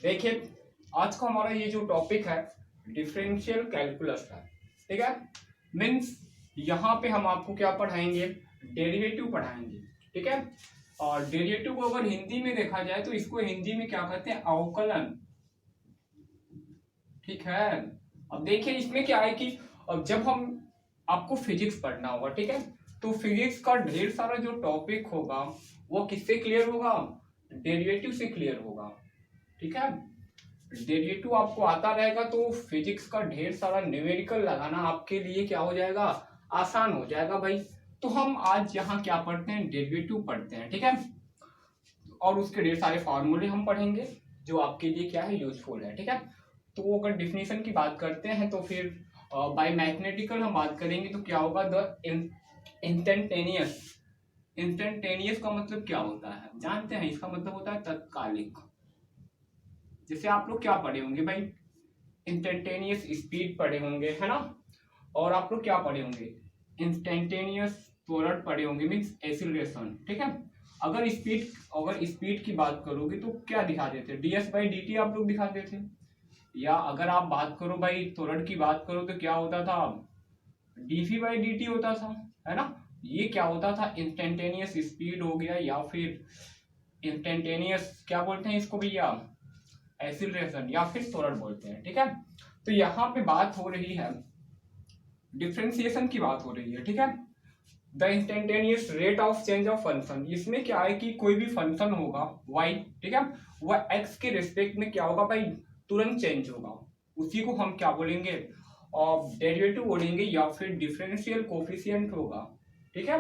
देखिए, आज का हमारा ये जो टॉपिक है डिफरेंशियल कैलकुलस है। ठीक है, मीन्स यहाँ पे हम आपको क्या पढ़ाएंगे, डेरिवेटिव पढ़ाएंगे। ठीक है, और डेरिवेटिव को अगर हिंदी में देखा जाए तो इसको हिंदी में क्या कहते हैं, अवकलन। ठीक है, अब देखिए इसमें क्या है कि अब जब हम आपको फिजिक्स पढ़ना होगा, ठीक है, तो फिजिक्स का ढेर सारा जो टॉपिक होगा वो किससे क्लियर होगा, डेरिवेटिव से क्लियर होगा। ठीक है, डेरिवेटिव आपको आता रहेगा तो फिजिक्स का ढेर सारा न्यूमेरिकल लगाना आपके लिए क्या हो जाएगा, आसान हो जाएगा भाई। तो हम आज यहाँ क्या पढ़ते हैं, डेरिवेटिव पढ़ते हैं। ठीक है, और उसके ढेर सारे फार्मूले हम पढ़ेंगे जो आपके लिए क्या है, यूजफुल है। ठीक है, तो अगर डिफिनेशन की बात करते हैं तो फिर बाय मैथमेटिकल हम बात करेंगे तो क्या होगा, द इंस्टेंटेनियस। इंस्टेंटेनियस का मतलब क्या होता है जानते हैं, इसका मतलब होता है तत्कालिक। जैसे आप लोग क्या पढ़े होंगे भाई, इंस्टेंटेनियस स्पीड पढ़े होंगे, है ना, और आप लोग क्या पढ़े होंगे, इंस्टेंटेनियस त्वरण पढ़े होंगे, मीन्स एक्सीलरेशन। ठीक है, अगर स्पीड की बात करोगे तो क्या दिखाते थे, ds/dt आप लोग दिखाते थे। या अगर आप बात करो भाई त्वरण की बात करो तो क्या होता था, dv/dt होता था, है ना। ये क्या होता था, इंस्टेंटेनियस स्पीड हो गया, या फिर इंस्टेंटेनियस क्या बोलते हैं इसको भैया, एक्सीलरेशन या फिर त्वरण बोलते हैं। ठीक है, तो यहाँ पे बात हो रही है डिफरेंशिएशन की बात हो रही है। ठीक है, the instantaneous rate of change of function, इसमें क्या है कि कोई भी फंक्शन होगा y, ठीक है, वह x के रिस्पेक्ट में क्या होगा भाई, तुरंत चेंज होगा। उसी को हम क्या बोलेंगे, डेरिवेटिव बोलेंगे या फिर डिफरेंशियल कोफिशिएंट होगा। ठीक है,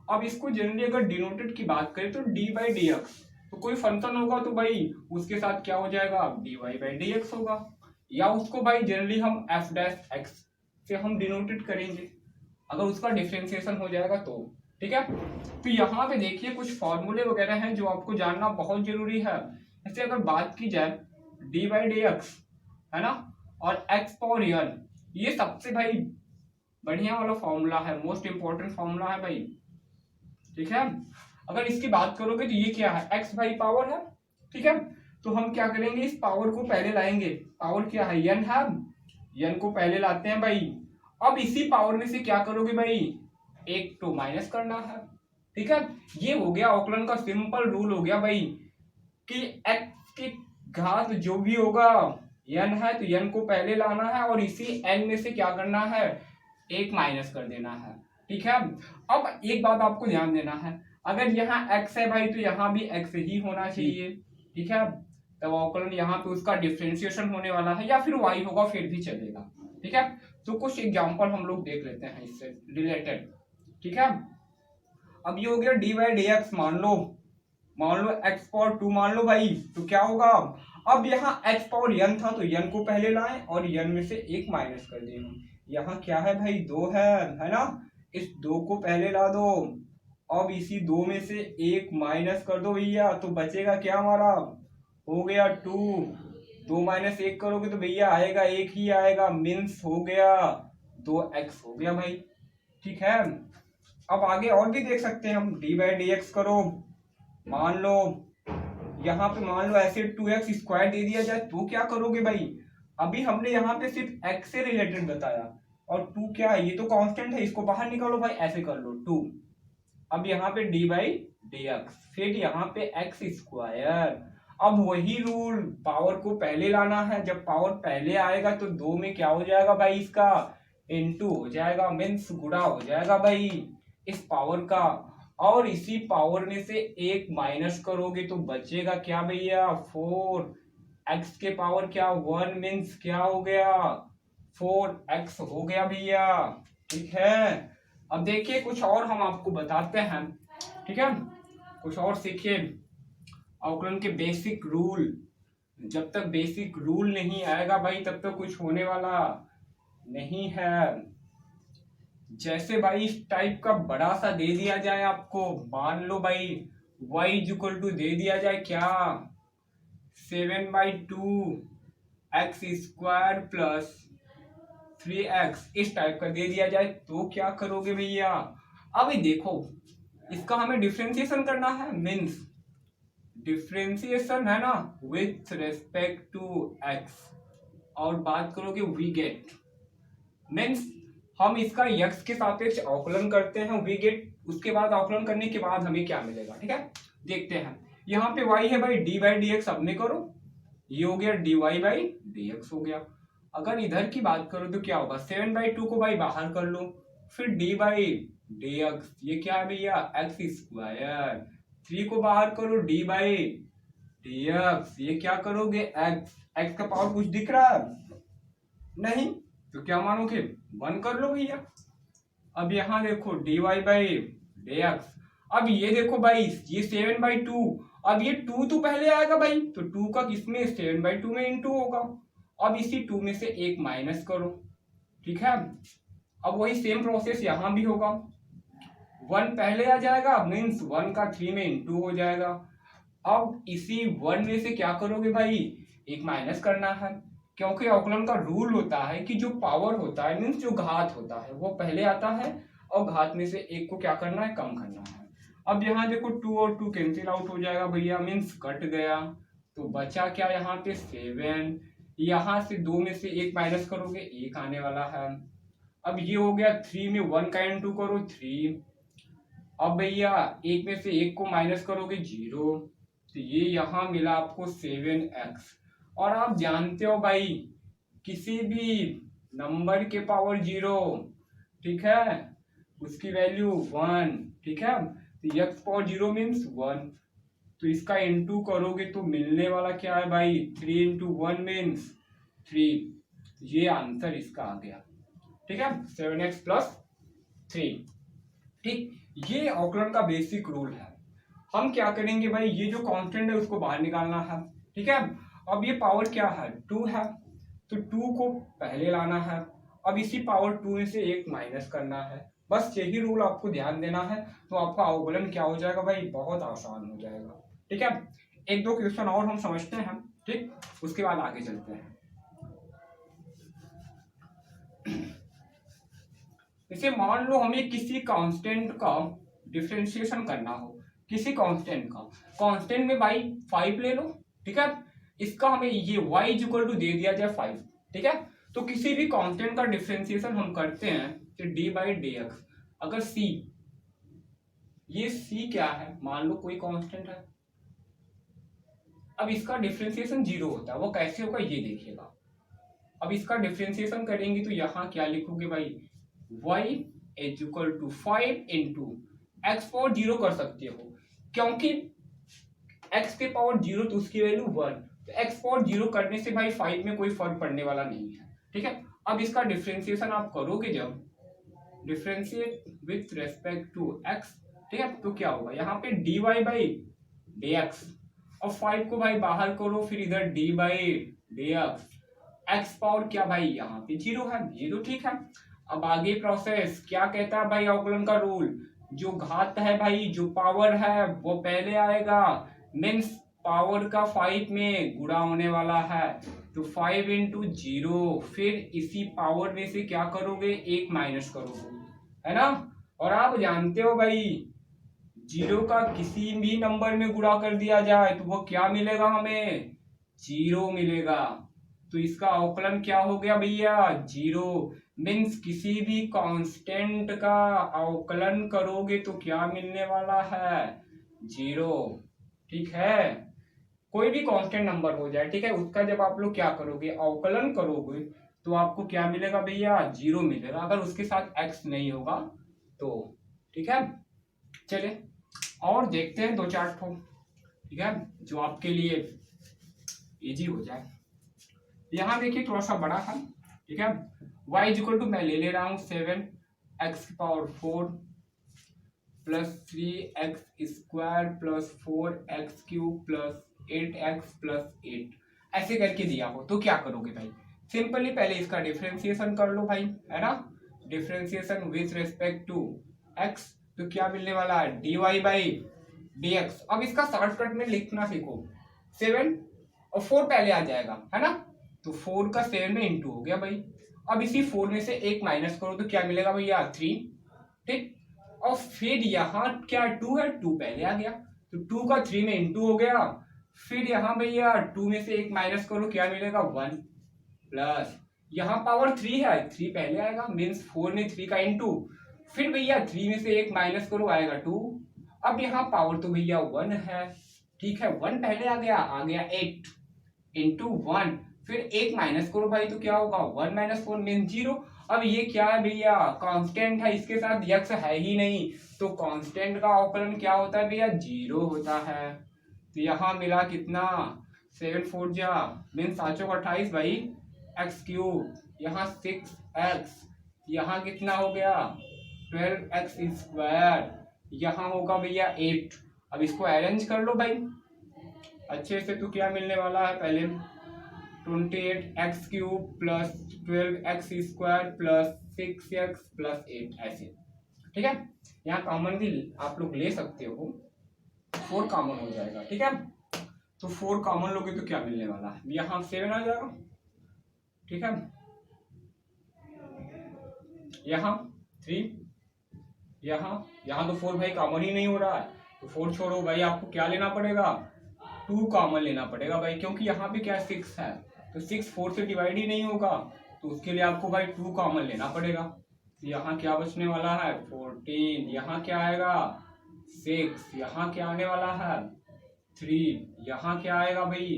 अब इसको जनरली अगर डिनोटेड की बात करें तो d/dx, तो कोई फंक्शन होगा तो भाई उसके साथ क्या हो जाएगा, dy/dx होगा, या उसको भाई जनरली हम f' से हम डिनोटेड करेंगे अगर उसका डिफरेंशिएशन हो जाएगा तो। ठीक है, तो यहाँ पे देखिए कुछ फॉर्मूले वगैरह हैं जो आपको जानना बहुत जरूरी है। जैसे अगर बात की जाए d/dx, है ना, और x⁴n, ये सबसे भाई बढ़िया वाला फॉर्मूला है, मोस्ट इंपॉर्टेंट फॉर्मूला है भाई। ठीक है, अगर इसकी बात करोगे तो ये क्या है, x भाई पावर है। ठीक है, तो हम क्या करेंगे, इस पावर को पहले लाएंगे, पावर क्या है, n है, n को पहले लाते हैं भाई। अब इसी पावर में से क्या करोगे भाई, एक तो माइनस करना है। ठीक है, ये हो गया अवकलन का सिंपल रूल हो गया भाई, कि x की घात जो भी होगा n है तो n को पहले लाना है और इसी n में से क्या करना है, एक माइनस कर देना है। ठीक है, अब एक बात आपको ध्यान देना है, अगर यहाँ x है भाई तो यहाँ भी x ही होना चाहिए। ठीक है, तब अवकलन यहाँ पे उसका डिफरेंशिएशन होने वाला है, या फिर y होगा फिर भी चलेगा। ठीक है, तो कुछ एग्जांपल हम लोग देख लेते हैं इससे रिलेटेड। ठीक है, अब ये हो गया d/dx, मान लो x⁴ मान लो भाई, तो क्या होगा, अब यहाँ x⁴n था तो n को पहले लाएं और n में से एक माइनस कर दें। यहाँ क्या है भाई, 2 है ना, इस 2 को पहले ला दो, अब इसी 2 में से एक माइनस कर दो भैया, तो बचेगा क्या हमारा, हो गया 2। 2 - 1 करोगे तो भैया आएगा, एक ही आएगा, मीन्स हो गया 2x हो गया भाई। ठीक है, अब आगे और भी देख सकते हैं हम, d/dx करो, मान लो यहाँ पे मान लो ऐसे 2x² दे दिया जाए तो क्या करोगे भाई, अभी हमने यहाँ पे सिर्फ x से रिलेटेड बताया, और 2 क्या है, ये तो कांस्टेंट है, इसको बाहर निकालो भाई, ऐसे कर लो 2। अब यहाँ पे d/dx, फिर यहाँ पे x², अब वही रूल, पावर को पहले लाना है, जब पावर पहले आएगा तो 2 में क्या हो जाएगा भाई, इसका इनटू हो जाएगा, मीन्स गुणा हो जाएगा भाई इस पावर का, और इसी पावर में से एक माइनस करोगे तो बचेगा क्या भैया, 4। x के पावर क्या 1, मीन्स क्या हो गया, 4x हो गया भैया। ठीक है, अब देखिए कुछ और हम आपको बताते हैं। ठीक है, कुछ और सीखिए अवकलन के बेसिक रूल। जब तक बेसिक रूल नहीं आएगा भाई तब तक कुछ होने वाला नहीं है। जैसे भाई इस टाइप का बड़ा सा दे दिया जाए आपको, मान लो भाई y दे दिया जाए क्या, 7/2 x² प्लस 3x, इस टाइप का दे दिया जाए तो क्या करोगे भैया, अभी देखो इसका हमें डिफरेंशिएशन करना है, मीन्स डिफ्रेंसिएशन है ना विथ रेस्पेक्ट टू एक्स, और बात करोगे वी गेट मीन्स हम इसका यक्स के सापेक्ष अवकलन करते हैं, वी गेट, उसके बाद अवकलन करने के बाद हमें क्या मिलेगा, ठीक है। देखते हैं, यहाँ पे y है भाई, डी बाई डी एक्स अपने करो, ये हो गया D Y by D X हो गया। अगर इधर की बात करो तो क्या होगा, 7/2 को भाई बाहर कर लो, फिर डी बाई डी एक्स, ये क्या है भैया एक्स स्क्वायर, 3 को बाहर करो, डी बाई डी एक्स, ये क्या करोगे एक्स, एक्स का पावर कुछ दिख रहा है नहीं, तो क्या मानोगे 1 कर लो भैया। अब यहाँ देखो D Y by D X, अब ये देखो भाई ये 7/2, अब ये 2 तो पहले आएगा भाई, तो 2 का किसमें 7/2 में इंटू होगा, अब इसी 2 में से 1 माइनस करो, ठीक है। अब वही सेम प्रोसेस यहाँ भी होगा, 1 पहले आ जाएगा मीन्स 1 का 3 में इंटू हो जाएगा, अब इसी 1 में से क्या करोगे भाई 1 माइनस करना है, क्योंकि अवकलन का रूल होता है कि जो पावर होता है मीन्स जो घात होता है वो पहले आता है, और घात में से 1 को क्या करना है कम करना है। अब यहाँ देखो 2 और 2 कैंसिल आउट हो जाएगा भैया, मीन्स कट गया, तो बचा क्या यहाँ पे 7, यहाँ से 2 में से 1 माइनस करोगे 1 आने वाला है। अब ये हो गया 3 में 1 का इंटू करो 3, अब भैया 1 में से 1 को माइनस करोगे 0, तो ये यहाँ मिला आपको 7x। और आप जानते हो भाई किसी भी नंबर के पावर 0, ठीक है, उसकी वैल्यू 1, ठीक है, तो x पावर 0 मीन्स 1, तो इसका इंटू करोगे तो मिलने वाला क्या है भाई 3 इंटू 1 मीन्स 3, ये आंसर इसका आ गया, ठीक है, 7x प्लस 3। ठीक, ये अवकलन का बेसिक रूल है। हम क्या करेंगे भाई, ये जो कांस्टेंट है उसको बाहर निकालना है, ठीक है। अब ये पावर क्या है 2 है, तो 2 को पहले लाना है, अब इसी पावर 2 में से 1 माइनस करना है, बस यही रूल आपको ध्यान देना है, तो आपका अवकलन क्या हो जाएगा भाई बहुत आसान हो जाएगा, ठीक है। 1-2 क्वेश्चन और हम समझते हैं, ठीक, उसके बाद आगे चलते हैं। इसे मान लो हमें किसी कांस्टेंट का डिफरेंशिएशन करना हो, किसी कांस्टेंट का, कांस्टेंट में भाई 5 ले लो, ठीक है, इसका हमें ये y इक्वल टू दे दिया जाए 5, ठीक है। तो किसी भी कांस्टेंट का डिफरेंशिएशन हम करते हैं तो डी बाई डी एक्स, अगर c, ये c क्या है, मान लो कोई कांस्टेंट है, अब इसका डिफरेंशिएशन 0 होता है, वो कैसे होगा ये देखिएगा। अब इसका डिफरेंशिएशन करेंगे तो यहाँ क्या लिखोगे भाई y is equal to 5 into x power 0 कर सकते हो, क्योंकि x के पावर 0 तो उसकी वैल्यू 1, तो x पावर 0 करने से भाई 5 में कोई फर्क पड़ने वाला नहीं है, ठीक है। अब इसका डिफरेंशिएशन आप करोगे जब differentiate with respect to x, ठीक है, तो क्या होगा यहाँ पे dy बाई डी एक्स, और 5 को भाई बाहर करो, फिर इधर D by D x power क्या भाई यहाँ पे 0 है, ये तो ठीक है। अब आगे प्रोसेस क्या कहता है भाई अवकलन का रूल, जो घात है भाई, जो पावर है वो पहले आएगा, मीन्स पावर का 5 में गुणा होने वाला है, तो 5 इंटू 0, फिर इसी पावर में से क्या करोगे 1 माइनस करोगे, है ना। और आप जानते हो भाई 0 का किसी भी नंबर में गुणा कर दिया जाए तो वो क्या मिलेगा हमें 0 मिलेगा, तो इसका अवकलन क्या हो गया भैया 0, मीन्स किसी भी कांस्टेंट का अवकलन करोगे तो क्या मिलने वाला है 0, ठीक है। कोई भी कांस्टेंट नंबर हो जाए, ठीक है, उसका जब आप लोग क्या करोगे अवकलन करोगे तो आपको क्या मिलेगा भैया 0 मिलेगा, अगर उसके साथ x नहीं होगा तो, ठीक है। चलिए और देखते हैं 2-4 ठो, ठीक है, जो आपके लिए इजी हो जाए। यहाँ देखिए थोड़ा सा बड़ा है, ठीक है, y इक्वल टू मैं ले रहा हूँ 7x power 4 plus 3x square plus 4x cube plus 8x plus 8, ऐसे करके दिया हो तो क्या करोगे भाई, सिंपली पहले इसका डिफरेंशिएशन कर लो भाई, है ना, differentiation with respect to x, तो क्या मिलने वाला है dy बाई dx। अब इसका शॉर्टकट में लिखना सीखो, 7 और 4 पहले आ जाएगा, है ना, तो 4 का 7 में इंटू हो गया भाई, अब इसी 4 में से 1 माइनस करो तो क्या मिलेगा भैया 3, ठीक, और फिर यहाँ क्या 2 है, 2 पहले आ गया, तो 2 का 3 में इंटू हो गया, फिर यहाँ भैया 2 में से 1 माइनस करो, क्या मिलेगा 1 प्लस यहाँ पावर 3 है, 3 पहले आएगा मीन्स 4 में 3 का इंटू, फिर भैया 3 में से 1 माइनस करो आएगा 2। अब यहाँ पावर तो भैया 1 है, ठीक है 1 पहले आ गया 8 इंटू 1, फिर 1 माइनस करो भाई तो क्या होगा 1 माइनस 4 मीन 0। अब ये क्या है भैया कांस्टेंट है, इसके साथ यक्स है ही नहीं, तो कांस्टेंट का अवकलन क्या होता है भैया 0 होता है। तो यहाँ मिला कितना 7 4 जा मीन 7 28 भाई एक्स क्यूब, यहाँ 6x, यहाँ कितना हो गया 12x स्क्वायर, यहाँ होगा भैया 8। अब इसको अरेंज कर लो भाई अच्छे से, तो क्या मिलने वाला है पहले 28x cube plus 12x square plus 6x plus 8 ऐसे, ठीक है। यहाँ कॉमन भी आप लोग ले सकते हो, 4 कॉमन हो जाएगा, ठीक है। तो 4 कॉमन लोगे तो क्या मिलने वाला है, यहाँ 7 आ जाएगा, ठीक है। यहाँ 3, यहाँ तो 4 भाई कॉमन ही नहीं हो रहा है, तो 4 छोड़ो भाई, आपको क्या लेना पड़ेगा 2 कॉमन लेना पड़ेगा भाई, क्योंकि यहाँ पे क्या 6 है, तो 6 4 से डिवाइड ही नहीं होगा, तो उसके लिए आपको भाई 2 कॉमन लेना पड़ेगा। तो यहाँ क्या बचने वाला है 14, यहाँ क्या आएगा 6, यहाँ क्या आने वाला है 3, यहाँ क्या आएगा भाई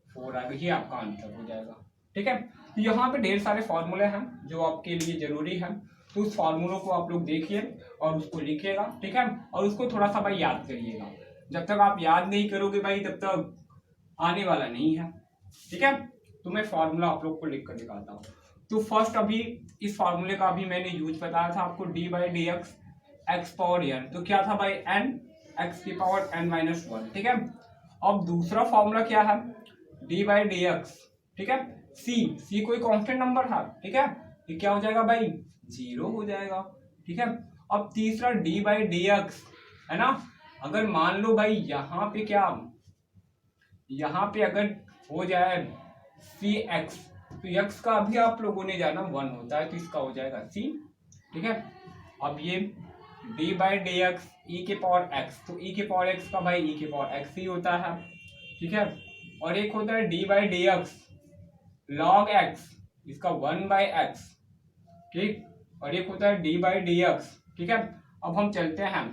4 आएगा, ये आपका आंसर हो जाएगा, ठीक है। तो यहाँ पे ढेर सारे फॉर्मूले हैं जो आपके लिए जरूरी है, तो उस फॉर्मूलों को आप लोग देखिए और उसको लिखिएगा, ठीक है, और उसको थोड़ा सा भाई याद करिएगा। जब तक आप याद नहीं करोगे भाई तब तक आने वाला नहीं है, ठीक है। तो मैं फॉर्मूला आप लोग को लिख कर दिखाता हूँ। तो फर्स्ट अभी इस फॉर्मूले का अभी मैंने यूज बताया था आपको, D by D X X power N, तो क्या था भाई एन एक्स की पावर एन माइनस 1, ठीक है। अब दूसरा फॉर्मूला क्या है डी बाई डी एक्स, ठीक है, सी कोई कांस्टेंट नंबर है, ठीक है, ये क्या हो जाएगा भाई 0 हो जाएगा, ठीक है। अब तीसरा डी बाई डी एक्स है ना, अगर मान लो भाई यहाँ पे क्या, यहाँ पे अगर हो जाए सी एक्स, तो एक्स का अभी आप लोगों ने जाना 1 होता है, तो इसका हो जाएगा सी, ठीक है। अब ये डी बाई डी एक्स ई के पावर एक्स, तो ई के पावर एक्स का भाई ई के पावर एक्स ही होता है, ठीक है। और एक होता है D by D x log x, इसका 1 बाई एक्स, ठीक। और एक होता है डी बाई डी एक्स, ठीक है। अब हम चलते हैं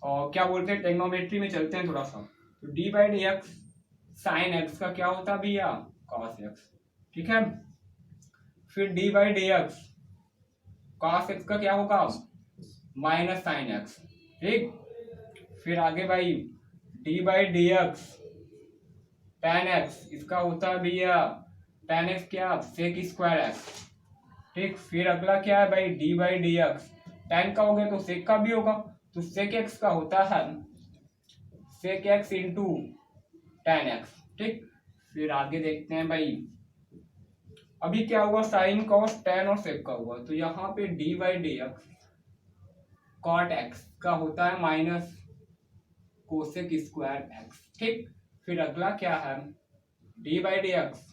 और क्या बोलते हैं ट्रिग्नोमेट्री में चलते हैं थोड़ा सा, तो D by D x sine x का क्या होता है भैया कॉस एक्स, ठीक है। फिर D by D x cos x का क्या होगा माइनस साइन एक्स, ठीक। फिर आगे भाई D by D x ten x, इसका होता है भैया टेन एक्स क्या सेक स्क्वायर एक्स, ठीक। फिर अगला क्या है भाई D by D x, ten का हो गया तो सेक का भी होगा, तो सेक एक्स का होता है sec X into tan X, ठीक। फिर आगे देखते हैं भाई अभी क्या हुआ साइन कॉस टेन और सेक का हुआ, तो यहाँ पे D by D X cot X का होता है माइनस कोसेक स्क्वायर एक्स, ठीक। फिर अगला क्या है D by D X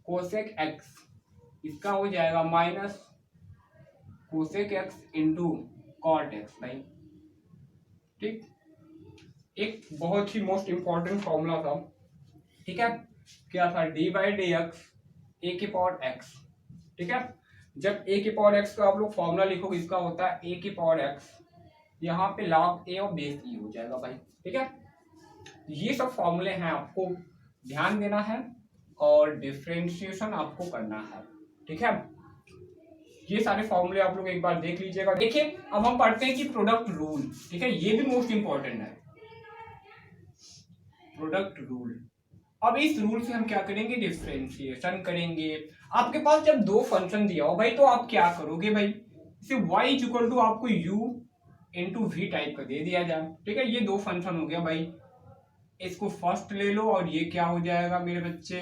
cosec X, इसका हो जाएगा minus cosec X into cot X भाई, ठीक। एक बहुत ही मोस्ट इंपॉर्टेंट फॉर्मूला था, ठीक है, क्या था डी बाई डी एक्स ए के पावर एक्स, ठीक है। जब ए के पावर एक्स का आप लोग फॉर्मूला लिखोगे इसका होता है ए के पावर एक्स, यहाँ पे लॉग ए और बेस ई हो जाएगा भाई, ठीक है। ये सब फॉर्मूले हैं, आपको ध्यान देना है और डिफरेंशिएशन आपको करना है, ठीक है। ये सारे फॉर्मूले आप लोग एक बार देख लीजिएगा। देखिए अब हम पढ़ते हैं कि प्रोडक्ट रूल, ठीक है, ये भी मोस्ट इंपॉर्टेंट है प्रोडक्ट रूल। अब इस रूल से हम क्या करेंगे डिफरेंशिएशन करेंगे। आपके पास जब दो फंक्शन दिया हो भाई तो आप क्या करोगे भाई, इसे y इक्वल टू आपको u इंटू वी टाइप का दे दिया जाए, ठीक है। ये दो फंक्शन हो गया भाई, इसको फर्स्ट ले लो और ये क्या हो जाएगा मेरे बच्चे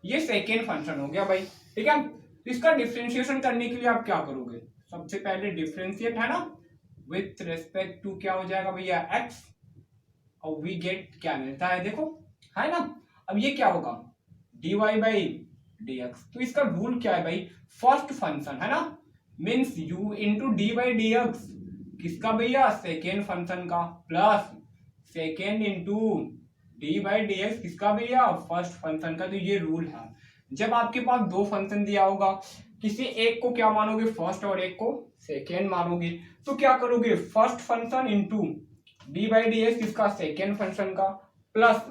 ये सेकेंड फंक्शन हो गया भाई, ठीक है। इसका डिफरेंशिएशन करने के लिए आप क्या करोगे, सबसे पहले डिफरेंशिएट है ना विथ रेस्पेक्ट टू क्या हो जाएगा भैया x, और वी गेट क्या मिलता है देखो है ना। अब ये क्या होगा dy बाई डी एक्स, तो इसका रूल क्या है भाई फर्स्ट फंक्शन है ना means u into D by D X, किसका भैया सेकेंड फंक्शन का, plus second into D by D X किसका भैया, फर्स्ट फंक्शन का। तो ये रूल है, जब आपके पास दो फंक्शन दिया होगा, किसी एक को क्या मानोगे फर्स्ट और एक को सेकेंड मानोगे, तो क्या करोगे first function into D by D X किसका, सेकेंड फंक्शन का, plus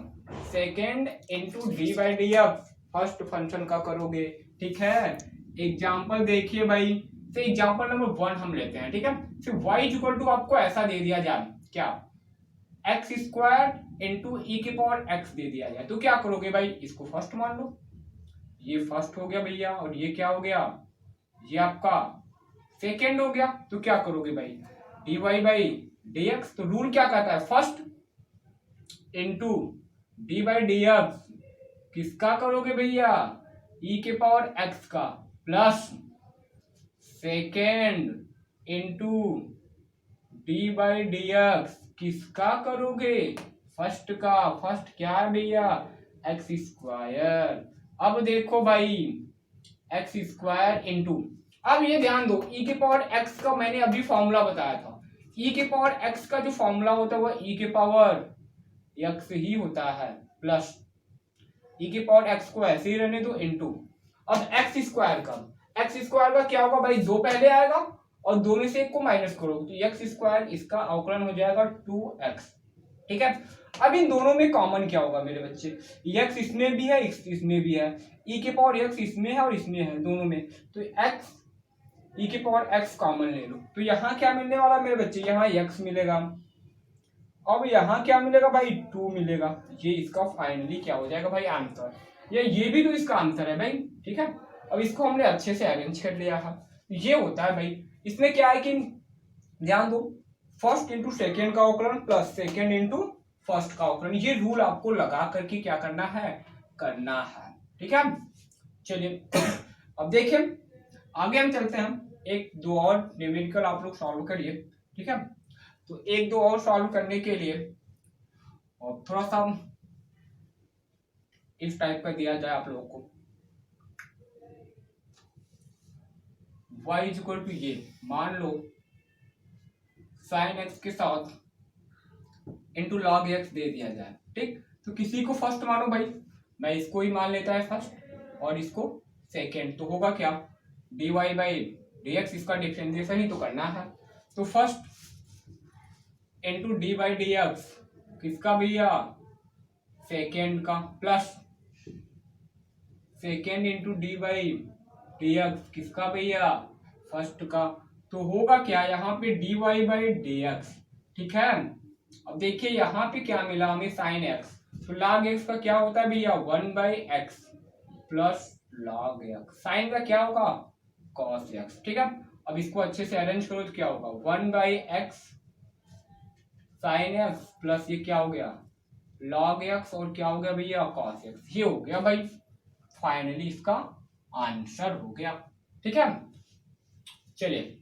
second into D by D x first function का करोगे। ठीक है, एग्जाम्पल देखिए भाई, तो एग्जाम्पल नंबर 1 हम लेते हैं। ठीक है, तो y इक्वल टू आपको ऐसा दे दिया जाए, क्या, एक्स स्क्वायर इंटू ई के पावर एक्स दे दिया जाए, तो क्या करोगे भाई, इसको फर्स्ट मान लो, ये फर्स्ट हो गया भैया, और ये क्या हो गया, ये आपका सेकेंड हो गया। तो क्या करोगे भाई, D Y by D X, तो रूल क्या कहता है, first into D by D X किसका करोगे भैया, ई के पावर एक्स का, plus second into D by D X किसका करोगे, फर्स्ट का, फर्स्ट क्या है भैया, एक्स स्क्वायर। अब देखो भाई एक्स स्क्वायर इंटू, अब ये ध्यान दो, ई के पावर एक्स का मैंने अभी फॉर्मूला बताया था, ई के पावर एक्स का जो फॉर्मूला होता है वह ई के पावर एक्स ही होता है, प्लस ई के पावर एक्स को ऐसे ही रहने दो इंटू, अब एक्स स्क्वायर का क्या होगा भाई, दो पहले आएगा और दो में से एक को माइनस करोगे, तो एक्स स्क्वायर इसका अवकलन हो जाएगा 2x। ठीक है, अब इन दोनों में कॉमन क्या होगा मेरे बच्चे, एक्स इसमें भी है इसमें भी है, ई के पावर एक्स इसमें है और इसमें है, दोनों में, तो एक्स ई के पावर एक्स कॉमन ले लो, तो यहाँ क्या मिलने वाला मेरे बच्चे, यहाँ एक्स मिलेगा, अब यहाँ क्या मिलेगा भाई, 2 मिलेगा, ये इसका फाइनली क्या हो जाएगा भाई आंसर, ये भी तो इसका आंसर है भाई। ठीक है, अब इसको हमने अच्छे से अरेंज कर लिया है, ये होता है भाई, इसमें क्या है कि ध्यान दो, फर्स्ट इंटू सेकेंड का अवकलन प्लस सेकेंड इंटू फर्स्ट का अवकलन, ये रूल आपको लगा करके क्या करना है, करना है। ठीक है, चलिए अब देखिए आगे हम चलते हैं, एक दो और न्यूमेरिकल आप लोग सॉल्व करिए। ठीक है, तो एक दो और सॉल्व करने के लिए और थोड़ा सा इस टाइप का दिया जाए आप लोगों को, y इक्वल टू ये मान लो साइन एक्स के साथ इंटू लॉग एक्स दे दिया जाए। ठीक, तो किसी को फर्स्ट मानो भाई, मैं इसको ही मान लेता है फर्स्ट और इसको सेकेंड, तो होगा क्या, D Y by D X, इसका डिफरेंशिएशन ही तो करना है, तो first into D by D X किसका भैया, सेकेंड का, plus second into D by D X किसका भैया, फर्स्ट का, तो होगा क्या, यहाँ पे D Y by D X. ठीक है, अब देखिए यहाँ पे क्या मिला हमें, साइन एक्स, तो लॉग एक्स का क्या होता है भैया, 1 by X plus log x, sign का क्या होगा, कॉस एक्स। ठीक है, अब इसको अच्छे से अरेंज करो तो क्या होगा, 1 by x sine x plus ये क्या हो गया, लॉग एक्स, और क्या हो गया भैया, कॉस एक्स, ये हो गया भाई फाइनली इसका आंसर हो गया। ठीक है, चलिए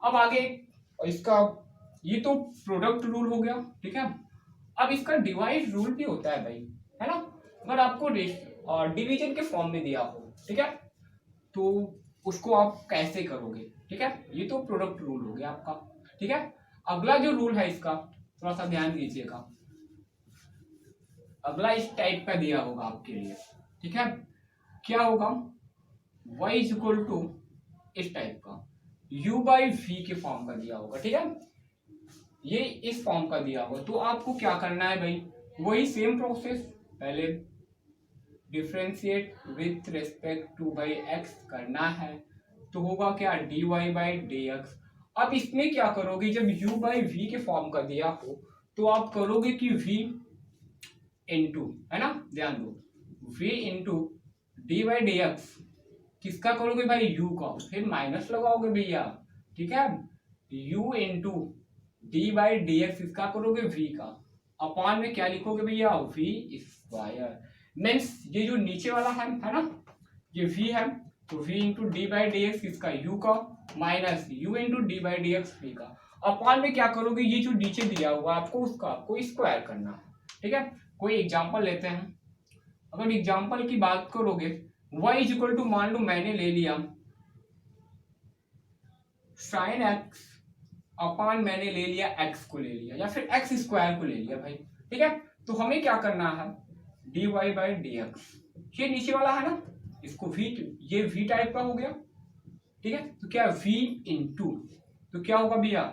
अब आगे इसका, ये तो प्रोडक्ट रूल हो गया। ठीक है, अब इसका डिवाइड रूल भी होता है भाई, है ना, अगर आपको डिवीजन के फॉर्म में दिया हो, ठीक है, तो उसको आप कैसे करोगे। ठीक है, ये तो प्रोडक्ट रूल हो गया आपका। ठीक है, अगला जो रूल है इसका थोड़ा सा ध्यान दीजिएगा, अगला इस टाइप का दिया होगा आपके लिए। ठीक है, क्या होगा, y इज इक्वल टू इस टाइप का, u बाई वी के फॉर्म का दिया होगा। ठीक है, ये इस फॉर्म का दिया होगा, तो आपको क्या करना है भाई, वही सेम प्रोसेस, पहले डिफरेंशिएट विथ रिस्पेक्ट टू भाई x करना है, तो होगा क्या, dy बाई डी एक्स। अब इसमें क्या करोगे, जब u बाई वी के फॉर्म का दिया हो तो आप करोगे कि v इंटू, है ना, ध्यान दो, v into D by D X किसका करोगे भाई, u का, फिर माइनस लगाओगे भैया। ठीक है, u into D by D X इसका करोगे v का, अपॉन में क्या लिखोगे भैया, v स्क्वायर, मीन्स ये जो नीचे वाला है ना, ये v है, तो v into D by D X इसका u का, minus u into D by D x v का, अपॉन में क्या करोगे, ये जो नीचे दिया हुआ आपको उसका आपको स्क्वायर करना है। ठीक है, कोई एग्जाम्पल लेते हैं, अगर एग्जाम्पल की बात करोगे, y इज इक्वल टू, मान लो मैंने ले लिया साइन एक्स अपॉन मैंने ले लिया x को ले लिया, या फिर x स्क्वायर को ले लिया भाई। ठीक है, तो हमें क्या करना है, dy बाई डी एक्स, ये नीचे वाला है ना, इसको v, ये v टाइप का हो गया, ठीक है। तो क्या v इंटू, तो क्या होगा भैया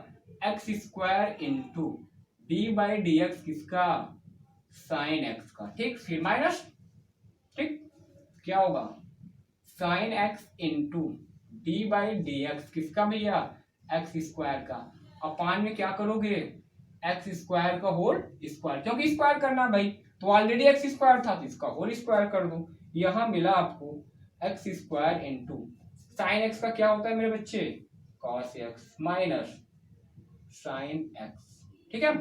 x square into D by D X किसका, साइन एक्स का, ठीक। फिर माइनस, ठीक, क्या होगा sine x into D by D X किसका भैया, एक्स स्क्वायर का, अपान में क्या करोगे एक्स स्क्वायर का होल स्क्वायर, क्योंकि स्क्वायर करना भाई, तो ऑलरेडी एक्स स्क्वायर था तो इसका होल स्क्वायर कर दो। यहां मिला आपको x square into sine x का क्या होता है मेरे बच्चे, cos x minus sine x, ठीक है।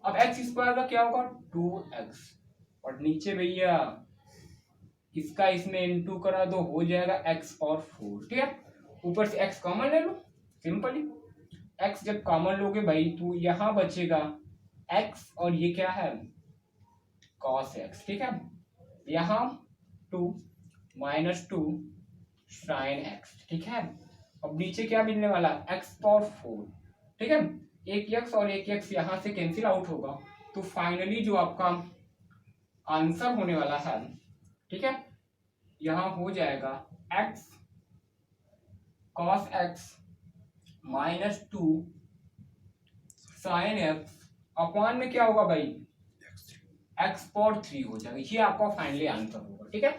अब एक्स स्क्वायर का क्या होगा 2x, और नीचे भैया इसका इसमें इंटू करा दो, हो जाएगा x और 4, ठीक है। ऊपर से x कॉमन ले लो, सिंपली x जब कॉमन लोगे भाई तो यहां बचेगा x और ये क्या है cos x, ठीक है। यहां 2 माइनस 2 साइन x, ठीक है। अब नीचे क्या मिलने वाला x पावर 4, ठीक है। एक x और एक x यहां से कैंसिल आउट होगा, तो फाइनली जो आपका आंसर होने वाला है, ठीक है, यहां हो जाएगा x cos x minus 2 sine x upon में क्या होगा भाई x पावर 3 हो जाएगा, ये आपका फाइनली आंसर होगा, ठीक है।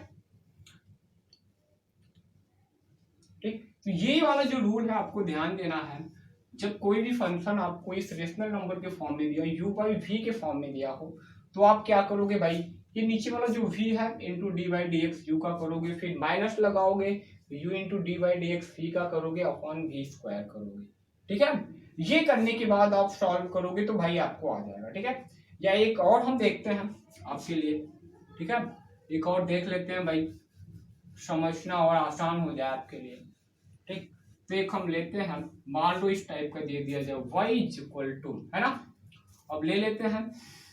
ठीक, तो ये वाला जो रूल है आपको ध्यान देना है, जब कोई भी फंक्शन आपको इस रेशनल नंबर के फॉर्म में दिया, u बाई v के फॉर्म में दिया हो, तो आप क्या करोगे भाई, ये नीचे वाला जो v है into D by D x you का करोगे, फिर माइनस लगाओगे u into D by D x v का करोगे अपॉन v स्क्वायर करोगे, ठीक है। ये करने के बाद आप सॉल्व करोगे तो भाई आपको आ जाएगा, ठीक है। या एक और हम देखते हैं आपके लिए, ठीक है, एक और देख लेते हैं भाई, समझना और आसान हो जाए आपके लिए, ठीक। तो एक हम लेते हैं, मान लो इस टाइप का दे दिया जाए y इज इक्वल टू, है ना, अब ले लेते हैं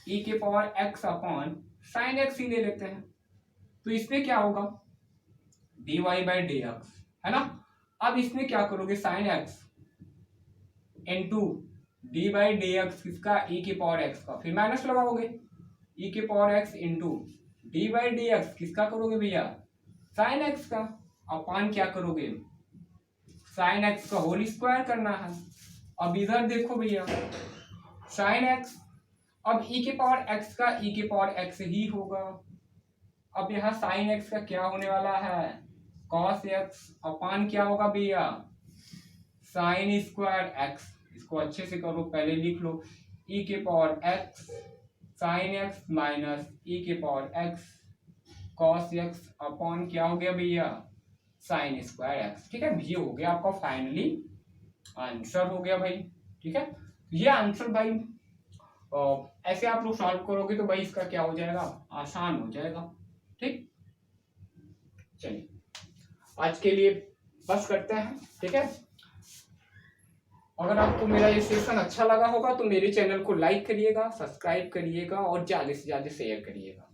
e के power x upon sine x ही ले लेते हैं, तो इसमें क्या होगा dy बाई डी एक्स, है ना। अब इसमें क्या करोगे sine x into D by D X किसका e के पावर x का, फिर माइनस लगाओगे e के power x into D by D X किसका करोगे भैया साइन एक्स का, अपॉन क्या करोगे साइन एक्स का होल स्क्वायर करना है। अब इधर देखो भैया साइन एक्स, अब e के पावर x का e के पावर x ही होगा, अब यहाँ साइन एक्स का क्या होने वाला है cos x अपॉन क्या होगा भैया साइन स्क्वायर x, इसको अच्छे से करो, पहले लिख लो e के power x sine x minus e के power x cos x upon क्या हो गया भैया साइन स्क्वायर x, ठीक है। ये हो गया आपका फाइनली आंसर हो गया भाई, ठीक है। ये आंसर भाई ऐसे आप लोग सॉल्व करोगे तो भाई इसका क्या हो जाएगा आसान हो जाएगा, ठीक। चलिए आज के लिए बस करते हैं, ठीक है। अगर आपको मेरा ये सेशन अच्छा लगा होगा तो मेरे चैनल को लाइक करिएगा, सब्सक्राइब करिएगा और ज्यादा से ज्यादा शेयर करिएगा।